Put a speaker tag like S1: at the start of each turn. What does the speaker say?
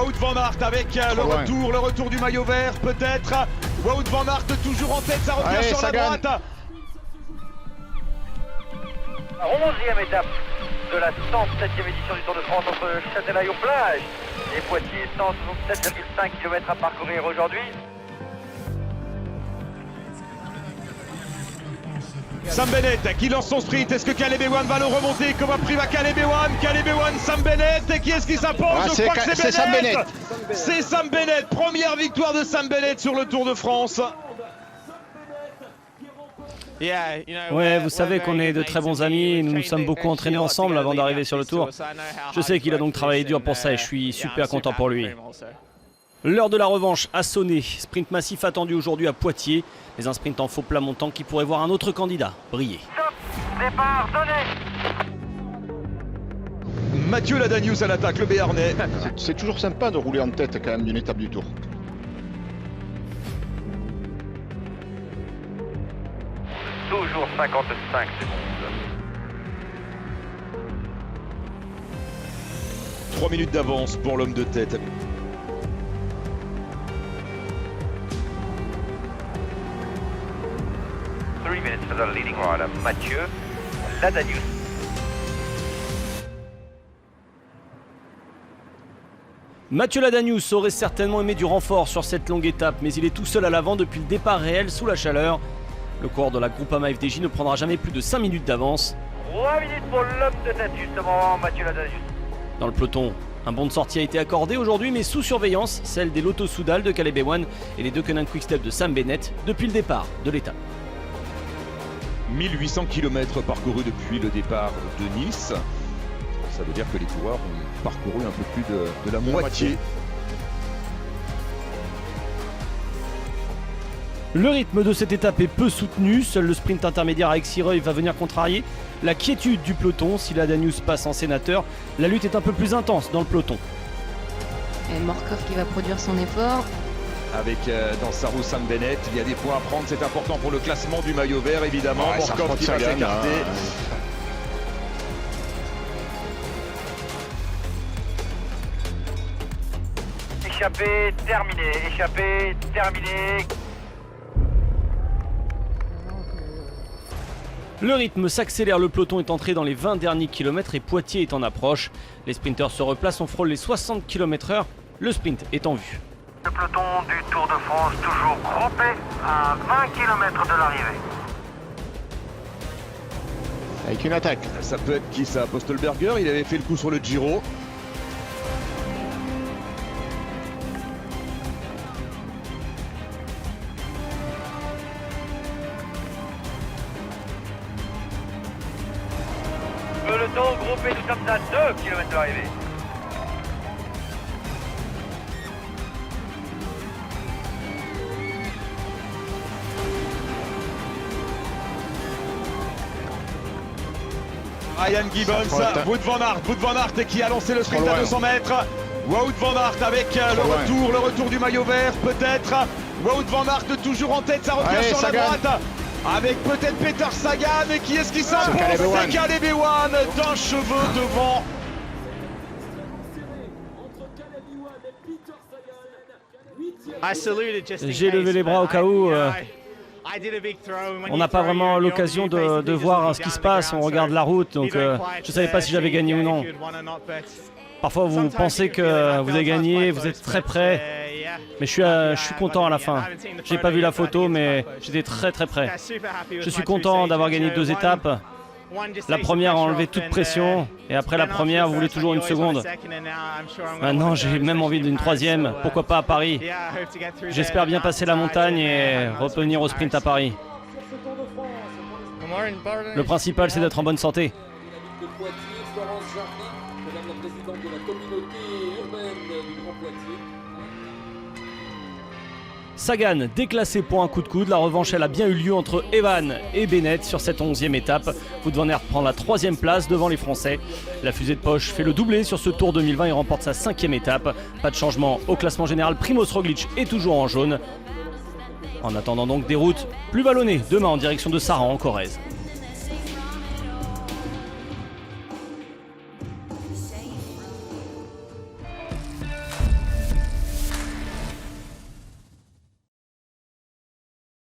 S1: Wout van Aert avec le retour du maillot vert peut-être. Wout van Aert toujours en tête, ça revient sur la droite.
S2: 11e étape de la 107e édition du Tour de France entre Châtelaillon-Plage et Poitiers, 167,5 km à parcourir aujourd'hui.
S1: Sam Bennett qui lance son sprint, est-ce que Caleb Ewan va le remonter? Comment pris va Caleb Ewan? Caleb Ewan, Sam Bennett, et qui est-ce qui s'impose? Je crois que c'est
S3: Sam Bennett.
S1: C'est Sam Bennett, première victoire de Sam Bennett sur le Tour de France.
S4: Ouais, vous savez qu'on est de très bons amis et nous nous sommes beaucoup entraînés ensemble avant d'arriver sur le Tour. Je sais qu'il a donc travaillé dur pour ça et je suis super content pour lui. L'heure de la revanche a sonné. Sprint massif attendu aujourd'hui à Poitiers, mais un sprint en faux plat montant qui pourrait voir un autre candidat briller.
S2: Départ donné.
S1: Mathieu Ladanius à l'attaque, le Béarnais.
S3: C'est toujours sympa de rouler en tête quand même d'une étape du Tour.
S2: Toujours 55 secondes.
S1: 3 minutes d'avance pour l'homme de tête.
S2: Minutes for the leading rider, Mathieu Ladanius.
S4: Mathieu Ladanius aurait certainement aimé du renfort sur cette longue étape, mais il est tout seul à l'avant depuis le départ réel sous la chaleur. Le coureur de la Groupama FDJ ne prendra jamais plus de 5 minutes d'avance.
S2: 3 minutes pour l'homme de tête justement, Mathieu Ladanius.
S4: Dans le peloton, un bon de sortie a été accordé aujourd'hui, mais sous surveillance, celle des Lotto Soudal de Caleb Ewan et les deux Koenig Quick-Step de Sam Bennett depuis le départ de l'étape.
S1: 1800 km parcourus depuis le départ de Nice. Ça veut dire que les coureurs ont parcouru un peu plus de la moitié.
S4: Le rythme de cette étape est peu soutenu. Seul le sprint intermédiaire avec Sireuil va venir contrarier la quiétude du peloton. Si Ladanius passe en sénateur, la lutte est un peu plus intense dans le peloton.
S5: Et Morkov qui va produire son effort.
S1: Avec dans sa roue Sam Bennett, il y a des points à prendre, c'est important pour le classement du maillot vert évidemment. Morkov qui va s'écarter.
S2: Échappé, terminé.
S4: Le rythme s'accélère, le peloton est entré dans les 20 derniers kilomètres et Poitiers est en approche. Les sprinteurs se replacent, on frôle les 60 km/h, le sprint est en vue.
S2: Le peloton du Tour de France toujours groupé à 20 km de l'arrivée.
S3: Avec une attaque.
S1: Ça peut être qui ça? Postelberger, il avait fait le coup sur le Giro.
S2: Peloton groupé, nous sommes à 2 km de l'arrivée.
S1: Ryan Gibbons, Wout van Aert qui a lancé le sprint à 200 mètres. Wout van Aert avec le retour du maillot vert peut-être. Wout van Aert toujours en tête, ça revient sur la droite. Avec peut-être Peter Sagan, et qui est-ce qui s'impose? C'est Caleb Ewan d'un cheveu devant.
S4: J'ai levé les bras au cas où. On n'a pas vraiment l'occasion de voir ce qui se passe, on regarde la route, donc je ne savais pas si j'avais gagné ou non. Parfois vous pensez que vous avez gagné, vous êtes très près, mais je suis content à la fin. J'ai pas vu la photo, mais j'étais très près. Je suis content d'avoir gagné 2 étapes. La première a enlevé toute pression, et après la première, vous voulez toujours une seconde. Maintenant, j'ai même envie d'une 3e, pourquoi pas à Paris. J'espère bien passer la montagne et revenir au sprint à Paris. Le principal, c'est d'être en bonne santé. Sagan déclassé pour un coup de coude, la revanche elle a bien eu lieu entre Ewan et Bennett sur cette 11e étape. Wout van Aert prend la 3e place devant les Français. La fusée de poche fait le doublé sur ce Tour 2020 et remporte sa 5e étape. Pas de changement au classement général, Primož Roglič est toujours en jaune. En attendant donc des routes plus vallonnées, demain en direction de Saran en Corrèze.